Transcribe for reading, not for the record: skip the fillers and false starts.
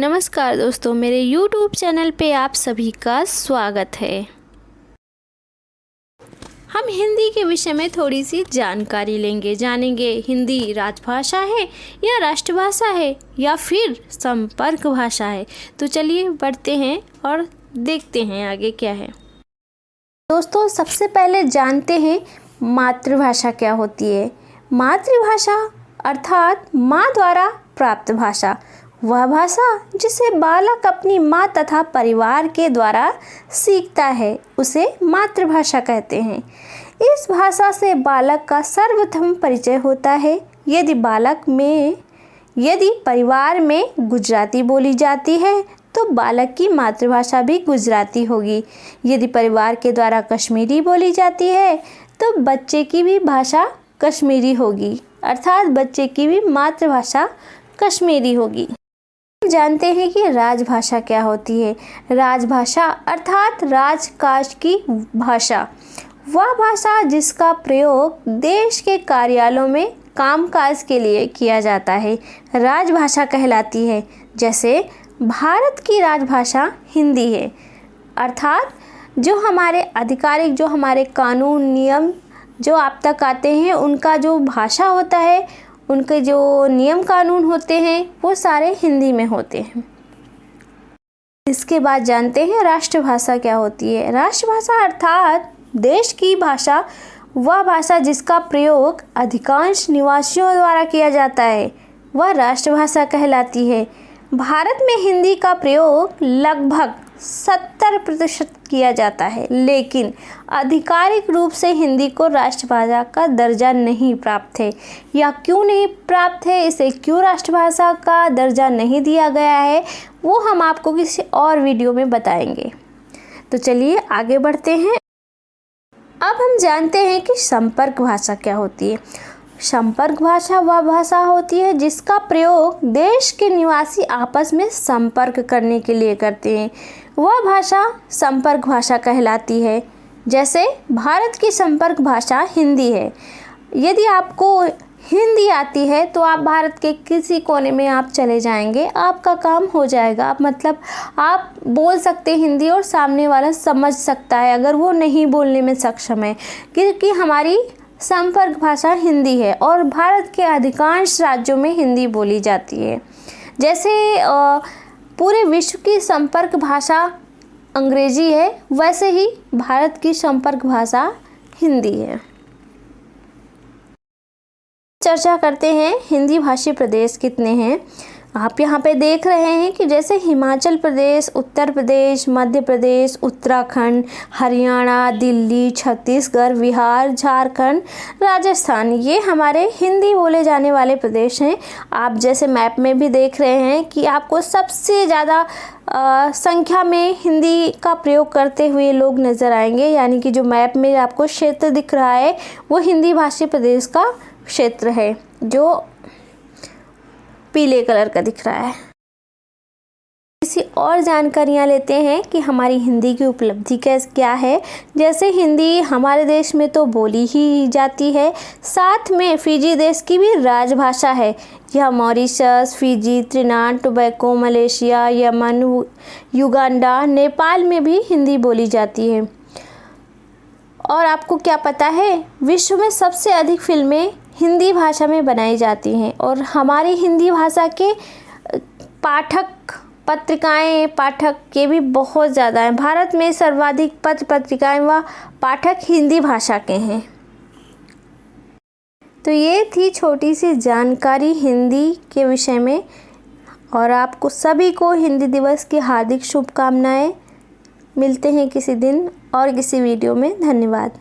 नमस्कार दोस्तों, मेरे YouTube चैनल पे आप सभी का स्वागत है। हम हिंदी के विषय में थोड़ी सी जानकारी लेंगे, जानेंगे हिंदी राजभाषा है या राष्ट्रभाषा है या फिर संपर्क भाषा है। तो चलिए बढ़ते हैं और देखते हैं आगे क्या है। दोस्तों, सबसे पहले जानते हैं मातृभाषा क्या होती है। मातृभाषा अर्थात माँ द्वारा प्राप्त भाषा, वह भाषा जिसे बालक अपनी माँ तथा परिवार के द्वारा सीखता है उसे मातृभाषा कहते हैं। इस भाषा से बालक का सर्वप्रथम परिचय होता है। यदि परिवार में गुजराती बोली जाती है तो बालक की मातृभाषा भी गुजराती होगी। यदि परिवार के द्वारा कश्मीरी बोली जाती है तो बच्चे की भी भाषा कश्मीरी होगी, अर्थात बच्चे की भी मातृभाषा कश्मीरी होगी। जानते हैं कि राजभाषा क्या होती है। राजभाषा अर्थात राजकाज की भाषा, वह भाषा जिसका प्रयोग देश के कार्यालयों में कामकाज के लिए किया जाता है, राजभाषा कहलाती है। जैसे भारत की राजभाषा हिंदी है, अर्थात जो हमारे आधिकारिक, जो हमारे कानून नियम जो आप तक आते हैं, उनका जो भाषा होता है, उनके जो नियम कानून होते हैं वो सारे हिंदी में होते हैं। इसके बाद जानते हैं राष्ट्रभाषा क्या होती है। राष्ट्रभाषा अर्थात देश की भाषा, वह भाषा जिसका प्रयोग अधिकांश निवासियों द्वारा किया जाता है, वह राष्ट्रभाषा कहलाती है। भारत में हिंदी का प्रयोग लगभग 70% किया जाता है, लेकिन आधिकारिक रूप से हिंदी को राष्ट्रभाषा का दर्जा नहीं प्राप्त है। या क्यों नहीं प्राप्त है, इसे क्यों राष्ट्रभाषा का दर्जा नहीं दिया गया है, वो हम आपको किसी और वीडियो में बताएंगे। तो चलिए आगे बढ़ते हैं। अब हम जानते हैं कि संपर्क भाषा क्या होती है। संपर्क भाषा वह भाषा होती है जिसका प्रयोग देश के निवासी आपस में संपर्क करने के लिए करते हैं, वह भाषा संपर्क भाषा कहलाती है। जैसे भारत की संपर्क भाषा हिंदी है। यदि आपको हिंदी आती है तो आप भारत के किसी कोने में आप चले जाएंगे, आपका काम हो जाएगा। आप बोल सकते हिंदी और सामने वाला समझ सकता है अगर वो नहीं बोलने में सक्षम है, क्योंकि हमारी संपर्क भाषा हिंदी है और भारत के अधिकांश राज्यों में हिंदी बोली जाती है। जैसे पूरे विश्व की संपर्क भाषा अंग्रेजी है, वैसे ही भारत की संपर्क भाषा हिंदी है। चर्चा करते हैं हिंदी भाषी प्रदेश कितने हैं। आप यहाँ पे देख रहे हैं कि जैसे हिमाचल प्रदेश, उत्तर प्रदेश, मध्य प्रदेश, उत्तराखंड, हरियाणा, दिल्ली, छत्तीसगढ़, बिहार, झारखंड, राजस्थान, ये हमारे हिंदी बोले जाने वाले प्रदेश हैं। आप जैसे मैप में भी देख रहे हैं कि आपको सबसे ज़्यादा संख्या में हिंदी का प्रयोग करते हुए लोग नज़र आएंगे, यानी कि जो मैप में आपको क्षेत्र दिख रहा है वो हिंदी भाषी प्रदेश का क्षेत्र है, जो पीले कलर का दिख रहा है। किसी और जानकारियाँ लेते हैं कि हमारी हिंदी की उपलब्धि क्या है। जैसे हिंदी हमारे देश में तो बोली ही जाती है, साथ में फिजी देश की भी राजभाषा है। यह Mauritius, Fiji, त्रिनाद tobacco, Malaysia, Yemen, Uganda, Nepal में भी हिंदी बोली जाती है। और आपको क्या पता है, विश्व में सबसे अधिक फिल्में हिंदी भाषा में बनाई जाती हैं और हमारी हिंदी भाषा के पाठक के भी बहुत ज़्यादा हैं। भारत में सर्वाधिक पत्र पत्रिकाएं व पाठक हिंदी भाषा के हैं। तो ये थी छोटी सी जानकारी हिंदी के विषय में, और आपको सभी को हिंदी दिवस की हार्दिक शुभकामनाएं। मिलते हैं किसी दिन और किसी वीडियो में। धन्यवाद।